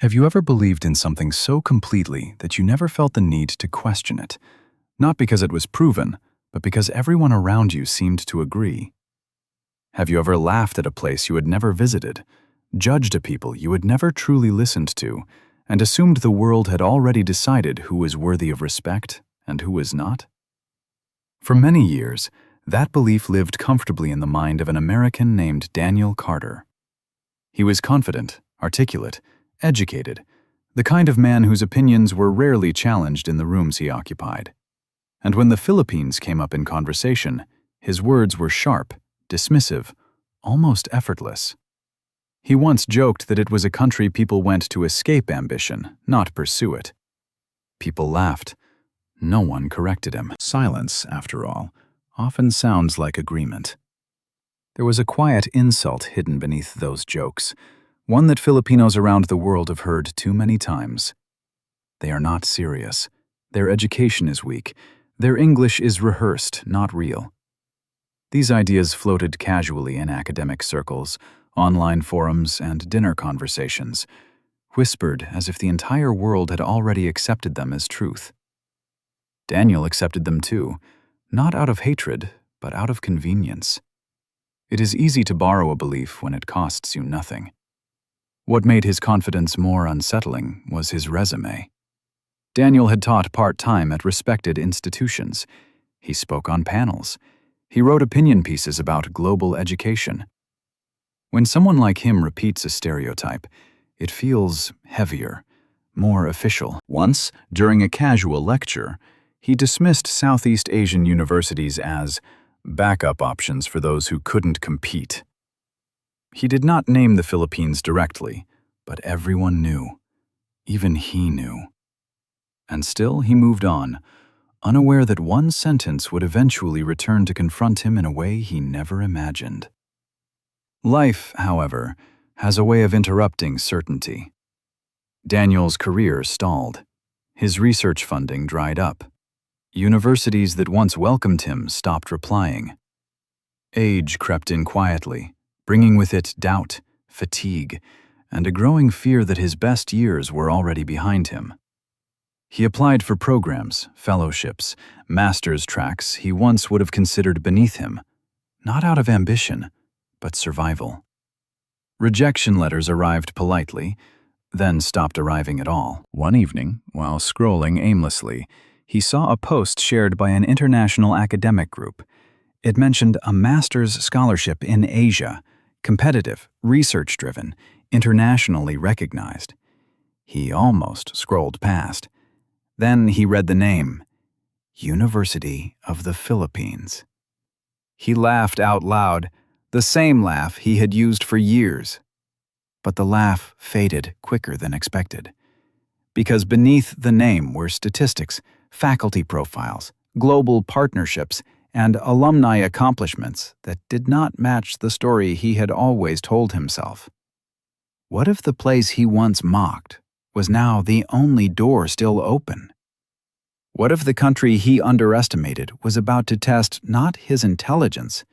Have you ever believed in something so completely that you never felt the need to question it? Not because it was proven, but because everyone around you seemed to agree. Have you ever laughed at a place you had never visited, judged a people you had never truly listened to, and assumed the world had already decided who was worthy of respect and who was not? For many years, that belief lived comfortably in the mind of an American named Daniel Carter. He was confident, articulate, educated, the kind of man whose opinions were rarely challenged in the rooms he occupied. And when the Philippines came up in conversation, his words were sharp, dismissive, almost effortless. He once joked that it was a country people went to escape ambition, not pursue it. People laughed. No one corrected him. Silence, after all, often sounds like agreement. There was a quiet insult hidden beneath those jokes, one that Filipinos around the world have heard too many times. They are not serious. Their education is weak. Their English is rehearsed, not real. These ideas floated casually in academic circles, online forums, and dinner conversations, whispered as if the entire world had already accepted them as truth. Daniel accepted them too, not out of hatred, but out of convenience. It is easy to borrow a belief when it costs you nothing. What made his confidence more unsettling was his resume. Daniel had taught part-time at respected institutions. He spoke on panels. He wrote opinion pieces about global education. When someone like him repeats a stereotype, it feels heavier, more official. Once, during a casual lecture, he dismissed Southeast Asian universities as backup options for those who couldn't compete. He did not name the Philippines directly, but everyone knew. Even he knew. And still he moved on, unaware that one sentence would eventually return to confront him in a way he never imagined. Life, however, has a way of interrupting certainty. Daniel's career stalled. His research funding dried up. Universities that once welcomed him stopped replying. Age crept in quietly, bringing with it doubt, fatigue, and a growing fear that his best years were already behind him. He applied for programs, fellowships, master's tracks he once would have considered beneath him, not out of ambition, but survival. Rejection letters arrived politely, then stopped arriving at all. One evening, while scrolling aimlessly, he saw a post shared by an international academic group. It mentioned a master's scholarship in Asia, competitive, research-driven, internationally recognized. He almost scrolled past. Then he read the name, University of the Philippines. He laughed out loud, the same laugh he had used for years. But the laugh faded quicker than expected. Because beneath the name were statistics, faculty profiles, global partnerships, and alumni accomplishments that did not match the story he had always told himself. What if the place he once mocked was now the only door still open? What if the country he underestimated was about to test not his intelligence,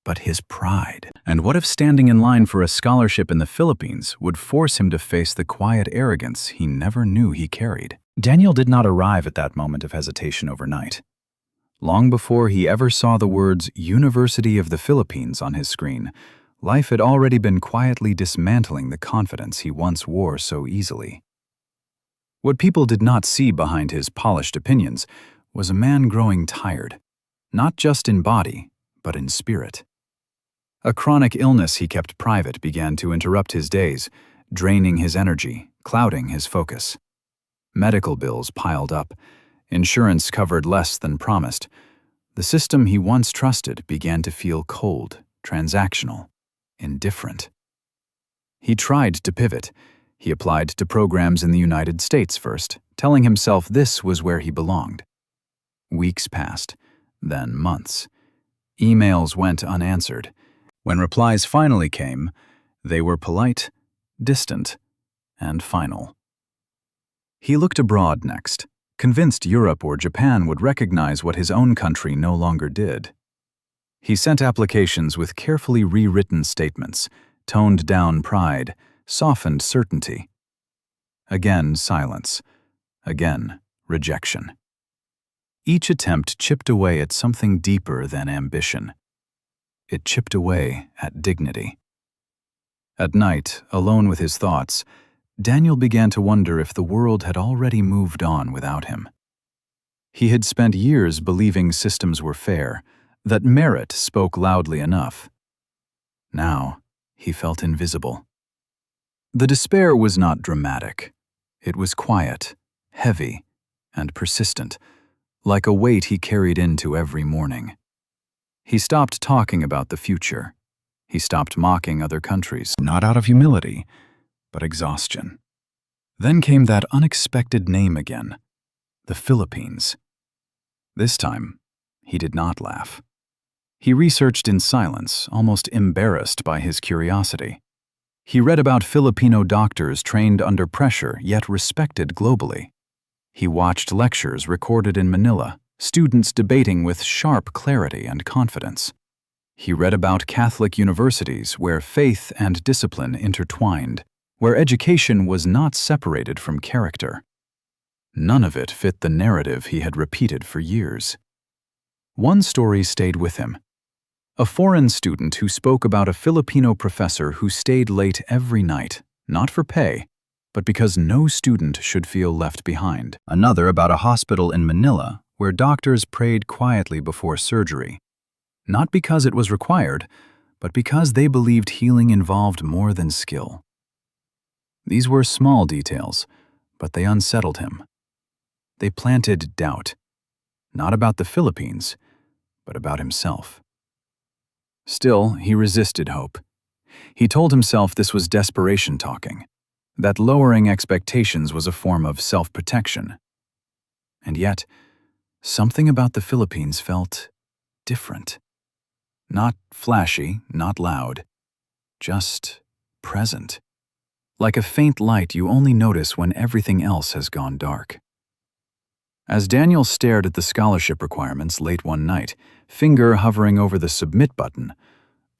but his pride? And what if standing in line for a scholarship in the Philippines would force him to face the quiet arrogance he never knew he carried? Daniel did not arrive at that moment of hesitation overnight. Long before he ever saw the words University of the Philippines on his screen, life had already been quietly dismantling the confidence he once wore so easily. What people did not see behind his polished opinions was a man growing tired, not just in body, but in spirit. A chronic illness he kept private began to interrupt his days, draining his energy, clouding his focus. Medical bills piled up. Insurance covered less than promised. The system he once trusted began to feel cold, transactional, indifferent. He tried to pivot. He applied to programs in the United States first, telling himself this was where he belonged. Weeks passed, then months. Emails went unanswered. When replies finally came, they were polite, distant, and final. He looked abroad next, convinced Europe or Japan would recognize what his own country no longer did. He sent applications with carefully rewritten statements, toned down pride, softened certainty. Again, silence. Again, rejection. Each attempt chipped away at something deeper than ambition. It chipped away at dignity. At night, alone with his thoughts, Daniel began to wonder if the world had already moved on without him. He had spent years believing systems were fair, that merit spoke loudly enough. Now, he felt invisible. The despair was not dramatic. It was quiet, heavy, and persistent, like a weight he carried into every morning. He stopped talking about the future. He stopped mocking other countries, not out of humility, but exhaustion. Then came that unexpected name again, the Philippines. This time, he did not laugh. He researched in silence, almost embarrassed by his curiosity. He read about Filipino doctors trained under pressure yet respected globally. He watched lectures recorded in Manila, students debating with sharp clarity and confidence. He read about Catholic universities where faith and discipline intertwined, where education was not separated from character. None of it fit the narrative he had repeated for years. One story stayed with him. A foreign student who spoke about a Filipino professor who stayed late every night, not for pay, but because no student should feel left behind. Another about a hospital in Manila where doctors prayed quietly before surgery, not because it was required, but because they believed healing involved more than skill. These were small details, but they unsettled him. They planted doubt, not about the Philippines, but about himself. Still, he resisted hope. He told himself this was desperation talking, that lowering expectations was a form of self-protection. And yet, something about the Philippines felt different. Not flashy, not loud, just present. Like a faint light you only notice when everything else has gone dark. As Daniel stared at the scholarship requirements late one night, finger hovering over the submit button,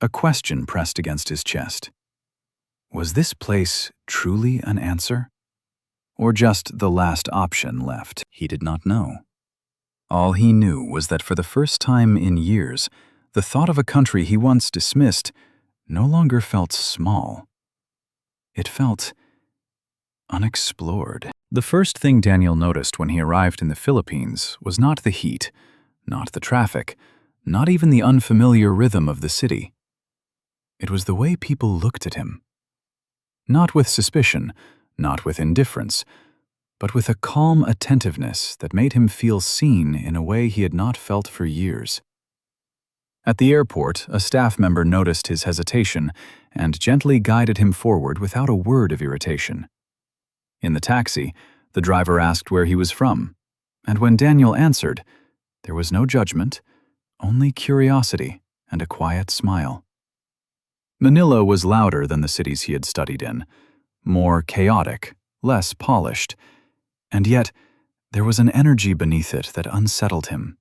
a question pressed against his chest. Was this place truly an answer? Or just the last option left? He did not know. All he knew was that for the first time in years, the thought of a country he once dismissed no longer felt small. It felt unexplored. The first thing Daniel noticed when he arrived in the Philippines was not the heat, not the traffic, not even the unfamiliar rhythm of the city. It was the way people looked at him. Not with suspicion, not with indifference, but with a calm attentiveness that made him feel seen in a way he had not felt for years. At the airport, a staff member noticed his hesitation and gently guided him forward without a word of irritation. In the taxi, the driver asked where he was from, and when Daniel answered, there was no judgment, only curiosity and a quiet smile. Manila was louder than the cities he had studied in, more chaotic, less polished, and yet there was an energy beneath it that unsettled him.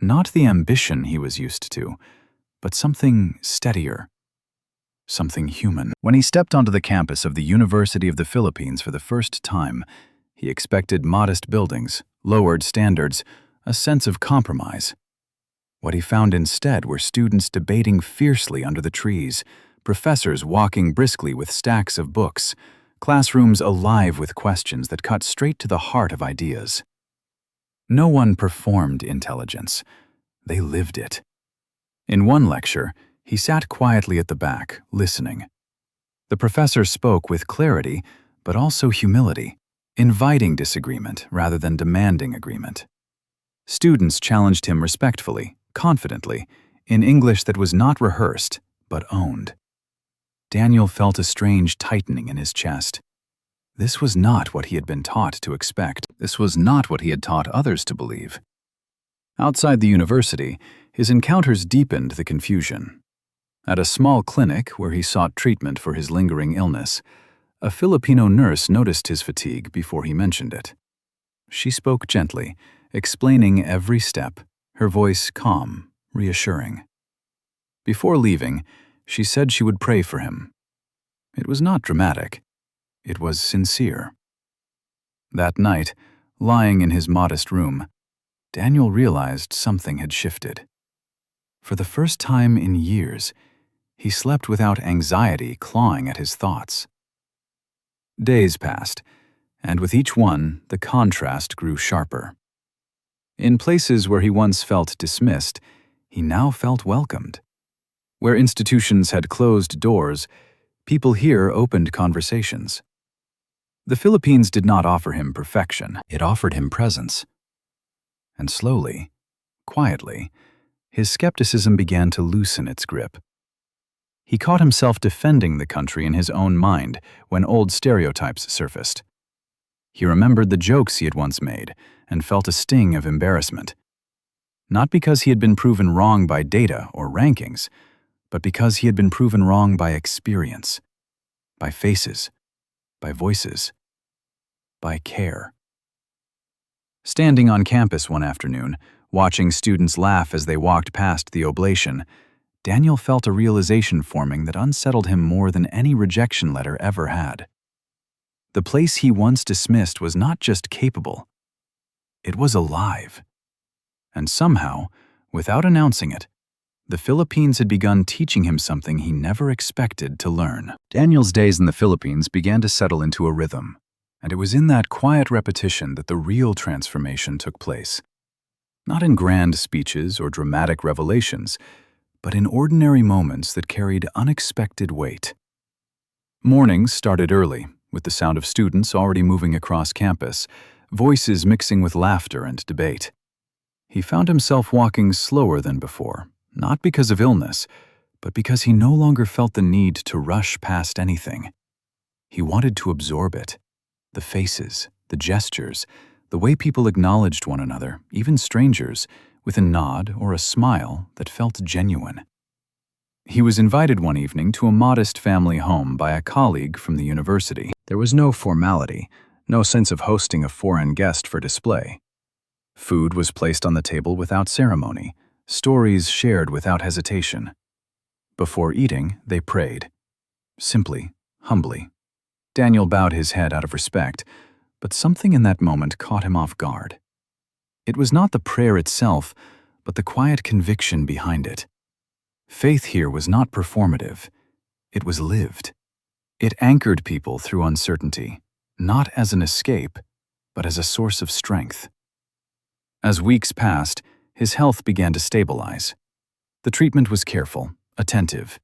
Not the ambition he was used to, but something steadier, something human. When he stepped onto the campus of the University of the Philippines for the first time, he expected modest buildings, lowered standards, a sense of compromise. What he found instead were students debating fiercely under the trees, professors walking briskly with stacks of books, classrooms alive with questions that cut straight to the heart of ideas. No one performed intelligence. They lived it. In one lecture, he sat quietly at the back, listening. The professor spoke with clarity, but also humility, inviting disagreement rather than demanding agreement. Students challenged him respectfully, confidently, in English that was not rehearsed, but owned. Daniel felt a strange tightening in his chest. This was not what he had been taught to expect. This was not what he had taught others to believe. Outside the university, his encounters deepened the confusion. At a small clinic where he sought treatment for his lingering illness, a Filipino nurse noticed his fatigue before he mentioned it. She spoke gently, explaining every step, her voice calm, reassuring. Before leaving, she said she would pray for him. It was not dramatic. It was sincere. That night, lying in his modest room, Daniel realized something had shifted. For the first time in years, he slept without anxiety clawing at his thoughts. Days passed, and with each one, the contrast grew sharper. In places where he once felt dismissed, he now felt welcomed. Where institutions had closed doors, people here opened conversations. The Philippines did not offer him perfection, it offered him presence. And slowly, quietly, his skepticism began to loosen its grip. He caught himself defending the country in his own mind when old stereotypes surfaced. He remembered the jokes he had once made and felt a sting of embarrassment. Not because he had been proven wrong by data or rankings, but because he had been proven wrong by experience, by faces, by voices, by care. Standing on campus one afternoon, watching students laugh as they walked past the oblation, Daniel felt a realization forming that unsettled him more than any rejection letter ever had. The place he once dismissed was not just capable, it was alive. And somehow, without announcing it, the Philippines had begun teaching him something he never expected to learn. Daniel's days in the Philippines began to settle into a rhythm, and it was in that quiet repetition that the real transformation took place. Not in grand speeches or dramatic revelations, but in ordinary moments that carried unexpected weight. Mornings started early, with the sound of students already moving across campus, voices mixing with laughter and debate. He found himself walking slower than before, not because of illness, but because he no longer felt the need to rush past anything. He wanted to absorb it. The faces, the gestures, the way people acknowledged one another, even strangers, with a nod or a smile that felt genuine. He was invited one evening to a modest family home by a colleague from the university. There was no formality, no sense of hosting a foreign guest for display. Food was placed on the table without ceremony, stories shared without hesitation. Before eating, they prayed. Simply, humbly. Daniel bowed his head out of respect, but something in that moment caught him off guard. It was not the prayer itself, but the quiet conviction behind it. Faith here was not performative. It was lived. It anchored people through uncertainty, not as an escape, but as a source of strength. As weeks passed, his health began to stabilize. The treatment was careful, attentive.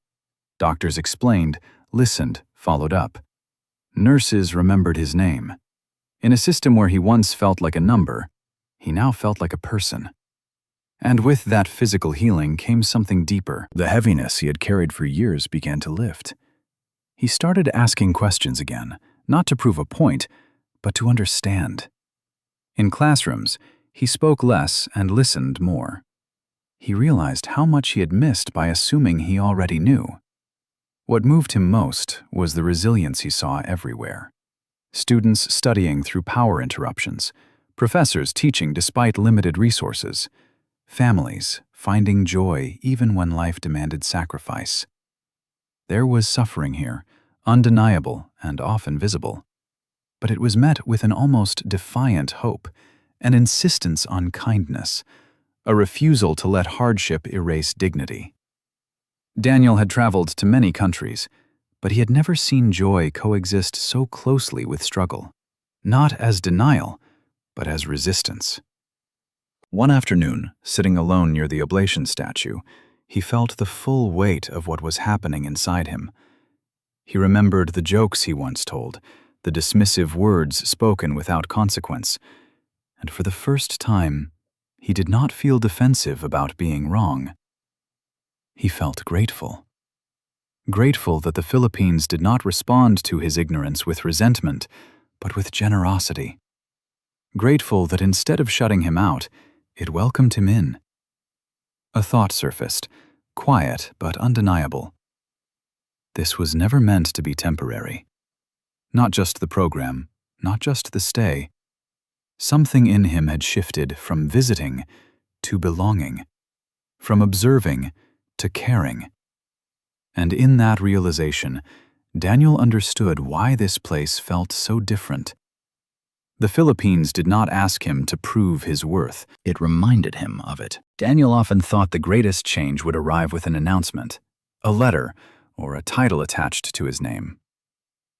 Doctors explained, listened, followed up. Nurses remembered his name. In a system where he once felt like a number, he now felt like a person. And with that physical healing came something deeper. The heaviness he had carried for years began to lift. He started asking questions again, not to prove a point, but to understand. In classrooms, he spoke less and listened more. He realized how much he had missed by assuming he already knew. What moved him most was the resilience he saw everywhere. Students studying through power interruptions, professors teaching despite limited resources, families finding joy even when life demanded sacrifice. There was suffering here, undeniable and often visible. But it was met with an almost defiant hope, an insistence on kindness, a refusal to let hardship erase dignity. Daniel had traveled to many countries, but he had never seen joy coexist so closely with struggle, not as denial, but as resistance. One afternoon, sitting alone near the oblation statue, he felt the full weight of what was happening inside him. He remembered the jokes he once told, the dismissive words spoken without consequence, and for the first time, he did not feel defensive about being wrong. He felt grateful. Grateful that the Philippines did not respond to his ignorance with resentment, but with generosity. Grateful that instead of shutting him out, it welcomed him in. A thought surfaced, quiet but undeniable. This was never meant to be temporary. Not just the program, not just the stay. Something in him had shifted from visiting to belonging, from observing to caring. And in that realization, Daniel understood why this place felt so different. The Philippines did not ask him to prove his worth. It reminded him of it. Daniel often thought the greatest change would arrive with an announcement, a letter, or a title attached to his name.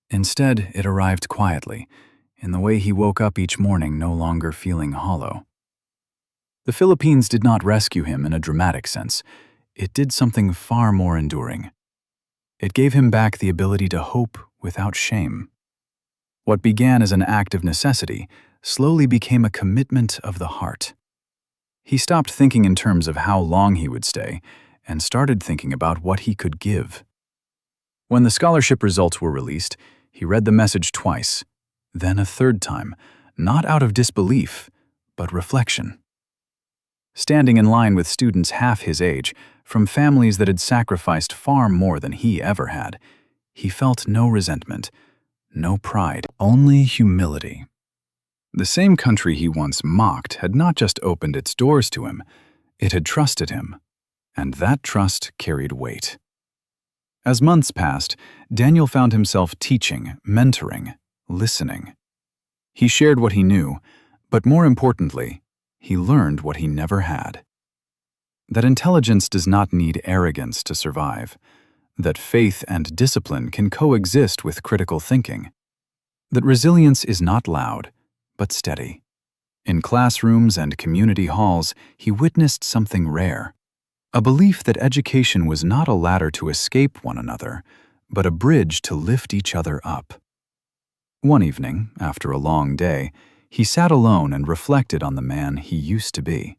Instead, it arrived quietly, in the way he woke up each morning no longer feeling hollow. The Philippines did not rescue him in a dramatic sense. It did something far more enduring. It gave him back the ability to hope without shame. What began as an act of necessity slowly became a commitment of the heart. He stopped thinking in terms of how long he would stay and started thinking about what he could give. When the scholarship results were released, he read the message twice, then a third time, not out of disbelief, but reflection. Standing in line with students half his age, from families that had sacrificed far more than he ever had, he felt no resentment, no pride, only humility. The same country he once mocked had not just opened its doors to him, it had trusted him, and that trust carried weight. As months passed, Daniel found himself teaching, mentoring, listening. He shared what he knew, but more importantly, he learned what he never had. That intelligence does not need arrogance to survive. That faith and discipline can coexist with critical thinking. That resilience is not loud, but steady. In classrooms and community halls, he witnessed something rare. A belief that education was not a ladder to escape one another, but a bridge to lift each other up. One evening, after a long day, he sat alone and reflected on the man he used to be.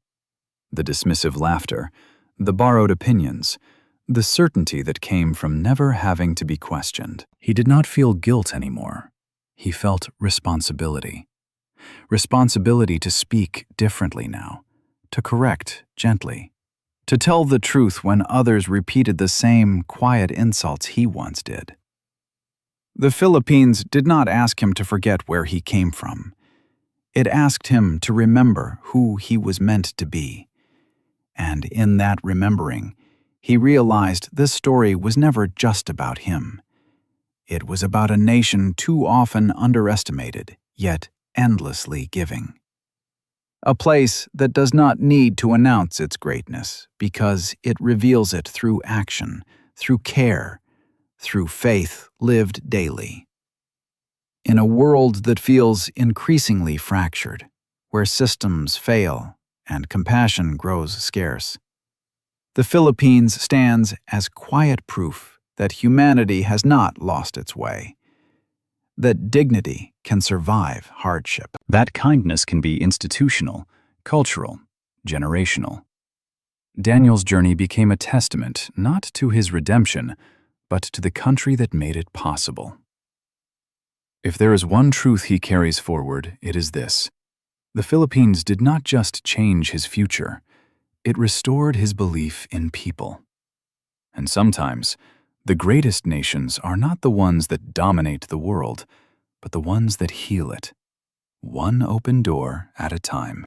The dismissive laughter, the borrowed opinions, the certainty that came from never having to be questioned. He did not feel guilt anymore. He felt responsibility. Responsibility to speak differently now, to correct gently, to tell the truth when others repeated the same quiet insults he once did. The Philippines did not ask him to forget where he came from. It asked him to remember who he was meant to be. And in that remembering, he realized this story was never just about him. It was about a nation too often underestimated, yet endlessly giving. A place that does not need to announce its greatness because it reveals it through action, through care, through faith lived daily. In a world that feels increasingly fractured, where systems fail and compassion grows scarce, the Philippines stands as quiet proof that humanity has not lost its way, that dignity can survive hardship, that kindness can be institutional, cultural, generational. Daniel's journey became a testament not to his redemption, but to the country that made it possible. If there is one truth he carries forward, it is this: the Philippines did not just change his future, it restored his belief in people. And sometimes, the greatest nations are not the ones that dominate the world, but the ones that heal it, one open door at a time.